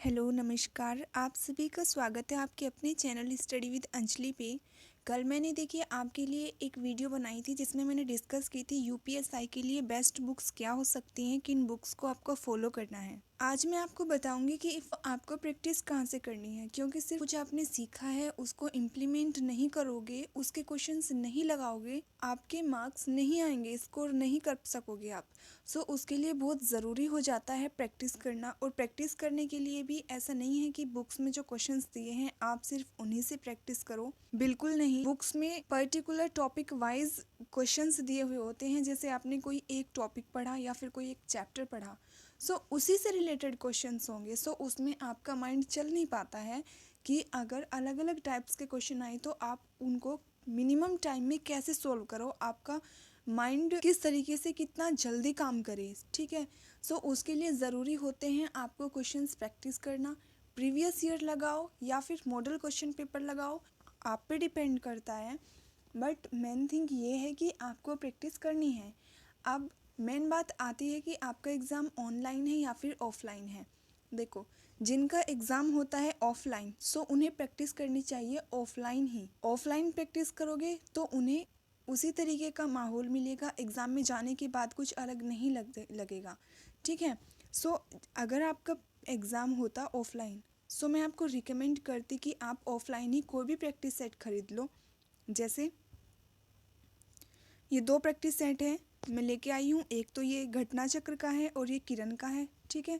Hello नमस्कार, आप सभी का स्वागत है आपके अपने चैनल स्टडी विद अंजलि पे। कल मैंने देखिए आपके लिए एक वीडियो बनाई थी जिसमें मैंने डिस्कस की थी यूपीएसआई के लिए बेस्ट बुक्स क्या हो सकती हैं, किन बुक्स को आपको फॉलो करना है। आज मैं आपको बताऊंगी कि आपको प्रैक्टिस कहाँ से करनी है, क्योंकि सिर्फ कुछ आपने सीखा है उसको इम्प्लीमेंट नहीं करोगे, उसके क्वेश्चंस नहीं लगाओगे, आपके मार्क्स नहीं आएंगे, स्कोर नहीं कर सकोगे आप। सो उसके लिए बहुत ज़रूरी हो जाता है प्रैक्टिस करना। और प्रैक्टिस करने के लिए भी ऐसा नहीं है कि बुक्स में जो क्वेश्चंस दिए हैं आप सिर्फ उन्हीं से प्रैक्टिस करो, बिल्कुल नहीं। बुक्स में पर्टिकुलर टॉपिक वाइज क्वेश्चंस दिए हुए होते हैं, जैसे आपने कोई एक टॉपिक पढ़ा या फिर कोई एक चैप्टर पढ़ा, सो उसी से रिलेटेड क्वेश्चंस होंगे। सो उसमें आपका माइंड चल नहीं पाता है कि अगर अलग अलग टाइप्स के क्वेश्चन आए तो आप उनको मिनिमम टाइम में कैसे सोल्व करो, आपका माइंड किस तरीके से कितना जल्दी काम करे। ठीक है, सो उसके लिए ज़रूरी होते हैं आपको क्वेश्चंस प्रैक्टिस करना। प्रीवियस ईयर लगाओ या फिर मॉडल क्वेश्चन पेपर लगाओ, आप पे डिपेंड करता है, बट मेन थिंग ये है कि आपको प्रैक्टिस करनी है। अब मेन बात आती है कि आपका एग्ज़ाम ऑनलाइन है या फिर ऑफलाइन है। देखो, जिनका एग्ज़ाम होता है ऑफलाइन, सो उन्हें प्रैक्टिस करनी चाहिए ऑफलाइन ही। ऑफलाइन प्रैक्टिस करोगे तो उन्हें उसी तरीके का माहौल मिलेगा, एग्ज़ाम में जाने के बाद कुछ अलग नहीं लगेगा। ठीक है, सो अगर आपका एग्ज़ाम होता ऑफलाइन, सो मैं आपको रिकमेंड करती कि आप ऑफलाइन ही कोई भी प्रैक्टिस सेट खरीद लो। जैसे ये 2 प्रैक्टिस सेट है मैं लेके आई हूँ, एक तो ये घटना चक्र का है और ये किरण का है। ठीक है,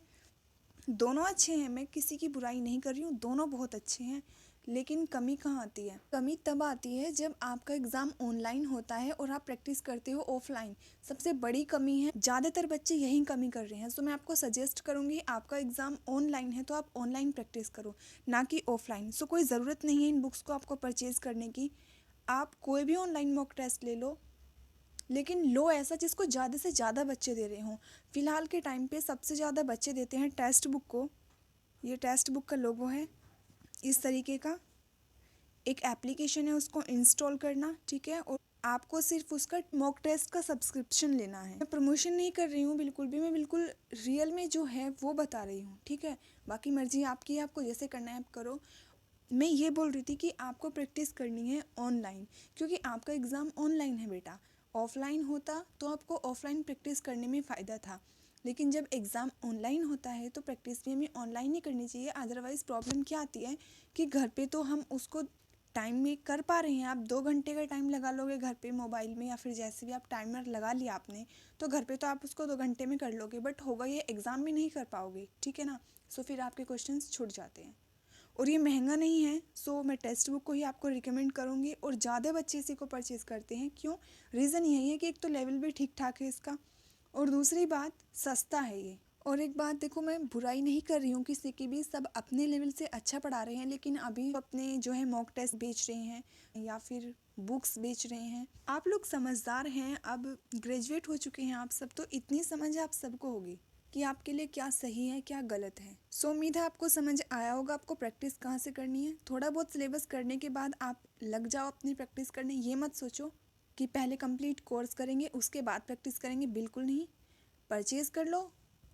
दोनों अच्छे हैं, मैं किसी की बुराई नहीं कर रही हूँ, दोनों बहुत अच्छे हैं। लेकिन कमी कहाँ आती है? कमी तब आती है जब आपका एग्ज़ाम ऑनलाइन होता है और आप प्रैक्टिस करते हो ऑफलाइन। सबसे बड़ी कमी है, ज़्यादातर बच्चे यही कमी कर रहे हैं। सो मैं आपको सजेस्ट करूँगी, आपका एग्ज़ाम ऑनलाइन है तो आप ऑनलाइन प्रैक्टिस करो, ना कि ऑफलाइन। सो कोई ज़रूरत नहीं है इन बुक्स को आपको परचेज़ करने की, आप कोई भी ऑनलाइन मॉक टेस्ट ले लो, लेकिन लो ऐसा जिसको ज़्यादा से ज़्यादा बच्चे दे रहे हों। फ़िलहाल के टाइम पे सबसे ज़्यादा बच्चे देते हैं टेक्स्ट बुक को। ये टेक्स्ट बुक का लोगो है इस तरीके का, एक एप्लीकेशन है उसको इंस्टॉल करना। ठीक है, और आपको सिर्फ उसका मॉक टेस्ट का सब्सक्रिप्शन लेना है। मैं प्रमोशन नहीं कर रही हूँ बिल्कुल भी, मैं बिल्कुल रियल में जो है वो बता रही हूँ। ठीक है, बाकी मर्जी आपकी है, आपको जैसे करना है आप करो। मैं ये बोल रही थी कि आपको प्रैक्टिस करनी है ऑनलाइन, क्योंकि आपका एग्ज़ाम ऑनलाइन है बेटा। ऑफलाइन होता तो आपको ऑफलाइन प्रैक्टिस करने में फ़ायदा था, लेकिन जब एग्ज़ाम ऑनलाइन होता है तो प्रैक्टिस भी हमें ऑनलाइन ही करनी चाहिए। अदरवाइज़ प्रॉब्लम क्या आती है कि घर पे तो हम उसको टाइम में कर पा रहे हैं। आप 2 घंटे का टाइम लगा लोगे घर पे मोबाइल में, या फिर जैसे भी आप टाइमर लगा लिया आपने, तो घर पे तो आप उसको 2 घंटे में कर लोगे, बट होगा ये एग्ज़ाम में नहीं कर पाओगे। ठीक है ना, सो फिर आपके क्वेश्चंस छूट जाते हैं। और ये महंगा नहीं है, सो मैं टेक्स्ट बुक को ही आपको रिकमेंड करूँगी। और ज़्यादा बच्चे इसी को परचेज़ करते हैं, क्यों? रीज़न यही है कि एक तो लेवल भी ठीक ठाक है इसका, और दूसरी बात सस्ता है ये। और एक बात देखो, मैं बुराई नहीं कर रही हूँ किसी की भी, सब अपने लेवल से अच्छा पढ़ा रहे हैं, लेकिन अभी अपने जो है मॉक टेस्ट बेच रहे हैं या फिर बुक्स बेच रहे हैं। आप लोग समझदार हैं, अब ग्रेजुएट हो चुके हैं आप सब, तो इतनी समझ आप सबको होगी कि आपके लिए क्या सही है क्या गलत है। सो उम्मीद है आपको समझ आया होगा आपको प्रैक्टिस कहाँ से करनी है। थोड़ा बहुत सिलेबस करने के बाद आप लग जाओ अपनी प्रैक्टिस करने। ये मत सोचो कि पहले कंप्लीट कोर्स करेंगे उसके बाद प्रैक्टिस करेंगे, बिल्कुल नहीं। परचेज कर लो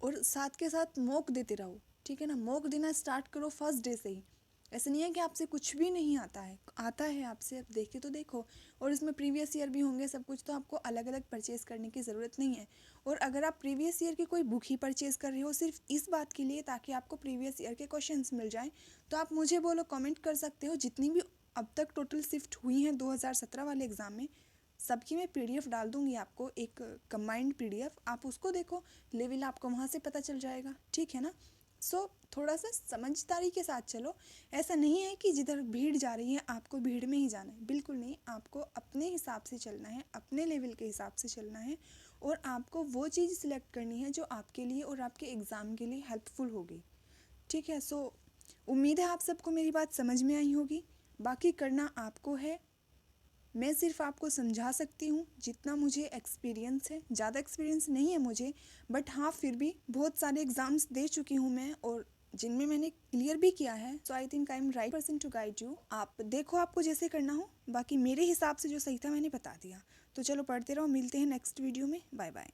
और साथ के साथ मॉक देते रहो। ठीक है ना, मॉक देना स्टार्ट करो फर्स्ट डे से ही। ऐसा नहीं है कि आपसे कुछ भी नहीं आता है, आता है आपसे, अब देखे तो देखो। और इसमें प्रीवियस ईयर भी होंगे सब कुछ, तो आपको अलग अलग परचेज़ करने की ज़रूरत नहीं है। और अगर आप प्रीवियस ईयर की कोई बुक ही परचेज़ कर रहे हो सिर्फ इस बात के लिए ताकि आपको प्रीवियस ईयर के क्वेश्चंस मिल जाएं, तो आप मुझे बोलो, कमेंट कर सकते हो। जितनी भी अब तक टोटल शिफ्ट हुई हैं 2017 वाले एग्ज़ाम में, सबकी मैं पीडीएफ डाल दूंगी आपको, एक कंबाइंड पीडीएफ, आप उसको देखो, लेवल आपको वहाँ से पता चल जाएगा। ठीक है ना, सो थोड़ा सा समझदारी के साथ चलो। ऐसा नहीं है कि जिधर भीड़ जा रही है आपको भीड़ में ही जाना है, बिल्कुल नहीं। आपको अपने हिसाब से चलना है, अपने लेवल के हिसाब से चलना है, और आपको वो चीज़ सिलेक्ट करनी है जो आपके लिए और आपके एग्ज़ाम के लिए हेल्पफुल होगी। ठीक है, सो उम्मीद है आप सबको मेरी बात समझ में आई होगी। बाकी करना आपको है, मैं सिर्फ आपको समझा सकती हूँ जितना मुझे एक्सपीरियंस है। ज़्यादा एक्सपीरियंस नहीं है मुझे, बट हाँ फिर भी बहुत सारे एग्ज़ाम्स दे चुकी हूँ मैं, और जिनमें मैंने क्लियर भी किया है। So I think I am right person to guide you. आप देखो आपको जैसे करना हो, बाकी मेरे हिसाब से जो सही था मैंने बता दिया। तो चलो पढ़ते रहो, मिलते हैं नेक्स्ट वीडियो में, बाय बाय।